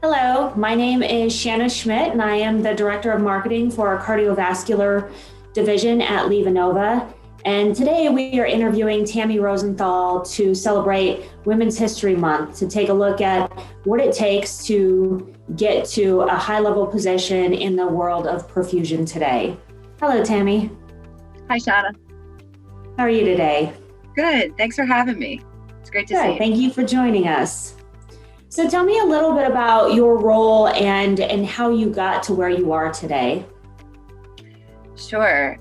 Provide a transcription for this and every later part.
Hello, my name is Shanna Schmidt, and I am the Director of Marketing for our Cardiovascular Division at LivaNova. And today we are interviewing Tammy Rosenthal to celebrate Women's History Month, to take a look at what it takes to get to a high-level position in the world of perfusion today. Hello, Tammy. Hi, Shanna. How are you today? Good. Thanks for having me. It's great to see you. Thank you for joining us. So tell me a little bit about your role and how you got to where you are today. Sure.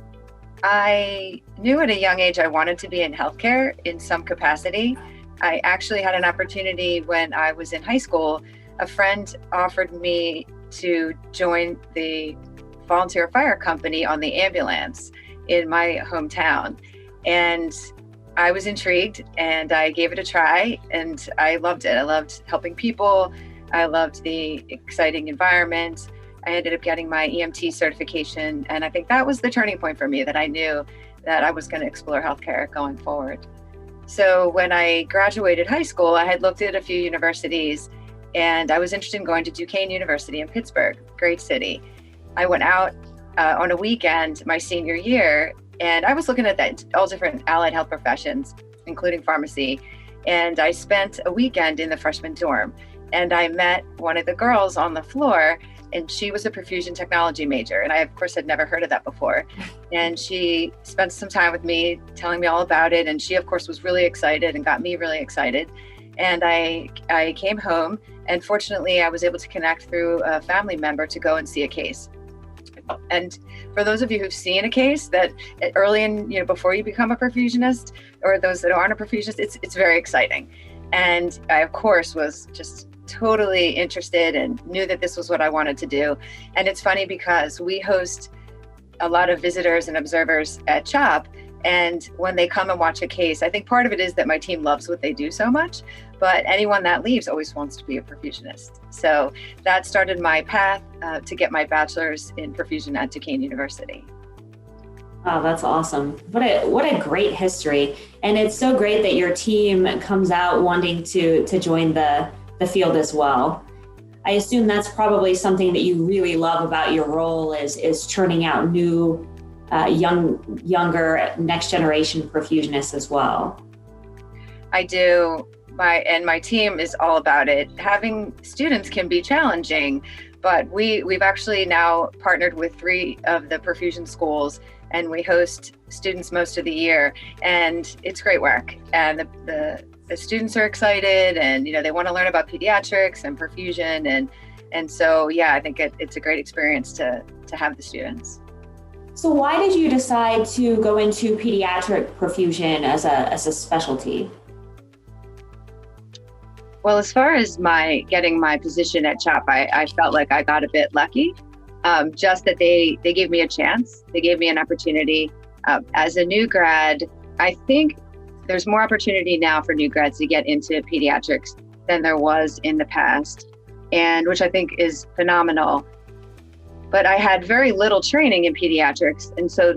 I knew at a young age I wanted to be in healthcare in some capacity. I actually had an opportunity when I was in high school. A friend offered me to join the volunteer fire company on the ambulance in my hometown. And I was intrigued and I gave it a try and I loved it. I loved helping people. I loved the exciting environment. I ended up getting my EMT certification. And I think that was the turning point for me, that I knew that I was going to explore healthcare going forward. So when I graduated high school, I had looked at a few universities and I was interested in going to Duquesne University in Pittsburgh, great city. I went out on a weekend my senior year, and I was looking at all different allied health professions, including pharmacy. And I spent a weekend in the freshman dorm. And I met one of the girls on the floor, and she was a perfusion technology major. And I, of course, had never heard of that before. And she spent some time with me, telling me all about it. And she, of course, was really excited and got me really excited. And I came home, and fortunately, I was able to connect through a family member to go and see a case. And for those of you who've seen a case, that early in, before you become a perfusionist, or those that aren't a perfusionist, it's very exciting. And I, of course, was just totally interested and knew that this was what I wanted to do. And it's funny because we host a lot of visitors and observers at CHOP. And when they come and watch a case, I think part of it is that my team loves what they do so much, but anyone that leaves always wants to be a perfusionist. So that started my path to get my bachelor's in perfusion at Duquesne University. Oh, that's awesome. What a great history. And it's so great that your team comes out wanting to join the field as well. I assume that's probably something that you really love about your role is churning out new younger next generation perfusionists as well. I do. My team is all about it. Having students can be challenging, but we've actually now partnered with 3 of the perfusion schools, and we host students most of the year, and it's great work. And the students are excited, and they want to learn about pediatrics and perfusion, and so I think it's a great experience to have the students. So why did you decide to go into pediatric perfusion as a specialty? Well, as far as getting my position at CHOP, I felt like I got a bit lucky. Just that they gave me a chance. They gave me an opportunity. As a new grad, I think there's more opportunity now for new grads to get into pediatrics than there was in the past, and which I think is phenomenal. But I had very little training in pediatrics. And so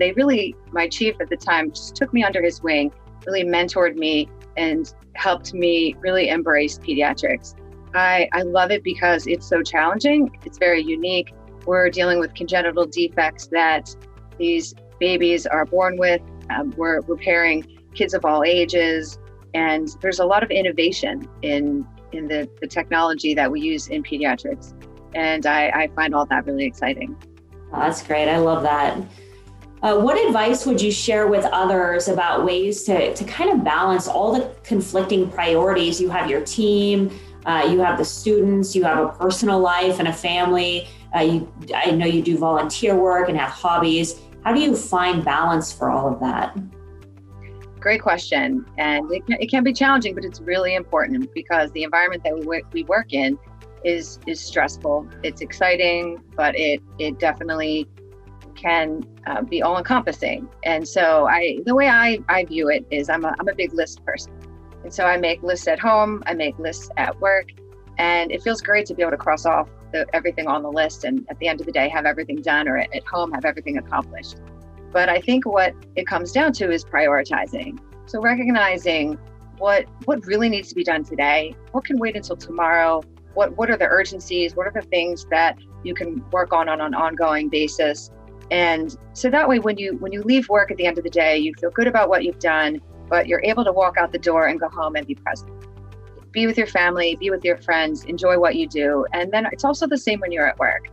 my chief at the time just took me under his wing, really mentored me and helped me really embrace pediatrics. I love it because it's so challenging. It's very unique. We're dealing with congenital defects that these babies are born with. We're repairing kids of all ages. And there's a lot of innovation in the technology that we use in pediatrics. And I find all that really exciting. Oh, that's great. I love that. What advice would you share with others about ways to kind of balance all the conflicting priorities? You have your team, you have the students, you have a personal life and a family. I know you do volunteer work and have hobbies. How do you find balance for all of that? Great question. And it can be challenging, but it's really important because the environment that we work in is stressful. It's exciting, but it definitely can be all-encompassing. And so the way I view it is I'm a big list person. And so I make lists at home, I make lists at work, and it feels great to be able to cross off everything on the list and at the end of the day have everything done, or at home have everything accomplished. But I think what it comes down to is prioritizing. So recognizing what really needs to be done today, what can wait until tomorrow, what are the urgencies? What are the things that you can work on an ongoing basis? And so that way, when you leave work at the end of the day, you feel good about what you've done, but you're able to walk out the door and go home and be present. Be with your family, be with your friends, enjoy what you do. And then it's also the same when you're at work.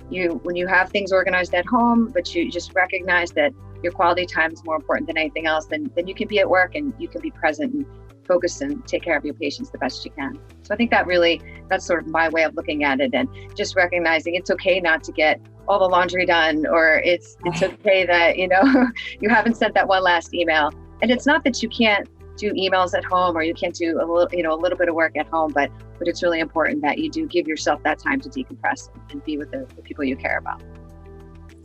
When you have things organized at home, but you just recognize that your quality time is more important than anything else, then you can be at work and you can be present and focus and take care of your patients the best you can. So I think that's sort of my way of looking at it, and just recognizing it's okay not to get all the laundry done, or it's okay that, you haven't sent that one last email. And it's not that you can't do emails at home or you can't do a little bit of work at home, but it's really important that you do give yourself that time to decompress and be with the people you care about.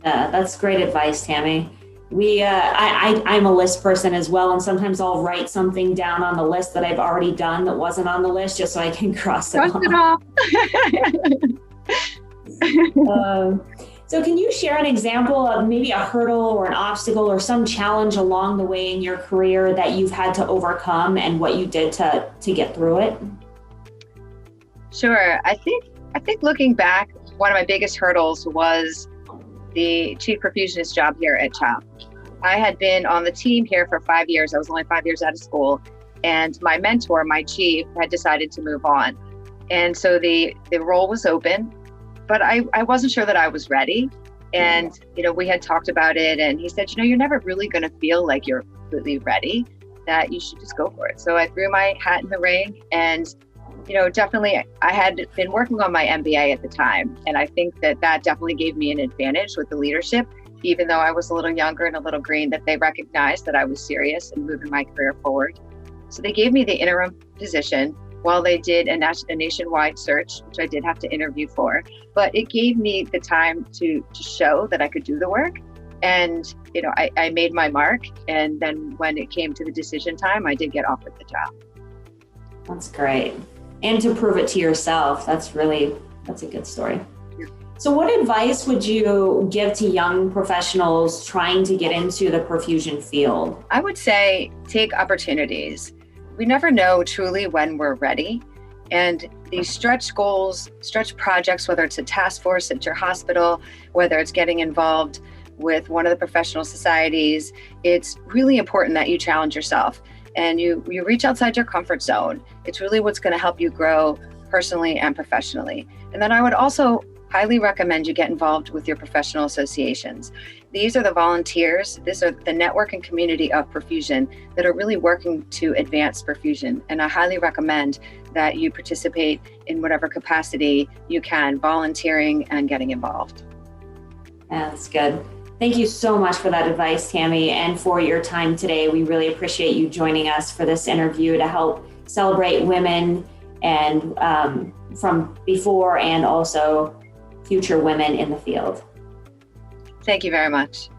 That's great advice, Tammy. I'm a list person as well, and sometimes I'll write something down on the list that I've already done that wasn't on the list, just so I can cross it off. So can you share an example of maybe a hurdle or an obstacle or some challenge along the way in your career that you've had to overcome and what you did to get through it? Sure. I think looking back, one of my biggest hurdles was the chief perfusionist job here at CHOP. I had been on the team here for 5 years. I was only 5 years out of school, and my mentor, my chief, had decided to move on. And so the role was open, but I wasn't sure that I was ready. And, we had talked about it, and he said, you're never really going to feel like you're completely ready, that you should just go for it. So I threw my hat in the ring, and definitely I had been working on my MBA at the time. And I think that definitely gave me an advantage with the leadership, even though I was a little younger and a little green, that they recognized that I was serious and moving my career forward. So they gave me the interim position while they did a nationwide search, which I did have to interview for. But it gave me the time to show that I could do the work. And, I made my mark. And then when it came to the decision time, I did get offered the job. That's great. And to prove it to yourself, that's a good story. Yeah. So what advice would you give to young professionals trying to get into the perfusion field? I would say take opportunities. We never know truly when we're ready. And these stretch goals, stretch projects, whether it's a task force at your hospital, whether it's getting involved with one of the professional societies, it's really important that you challenge yourself and you reach outside your comfort zone. It's really what's going to help you grow personally and professionally. And then I would also highly recommend you get involved with your professional associations. These are the volunteers. These are the network and community of perfusion that are really working to advance perfusion. And I highly recommend that you participate in whatever capacity you can, volunteering and getting involved. That's good. Thank you so much for that advice, Tammy, and for your time today. We really appreciate you joining us for this interview to help celebrate women and from before and also future women in the field. Thank you very much.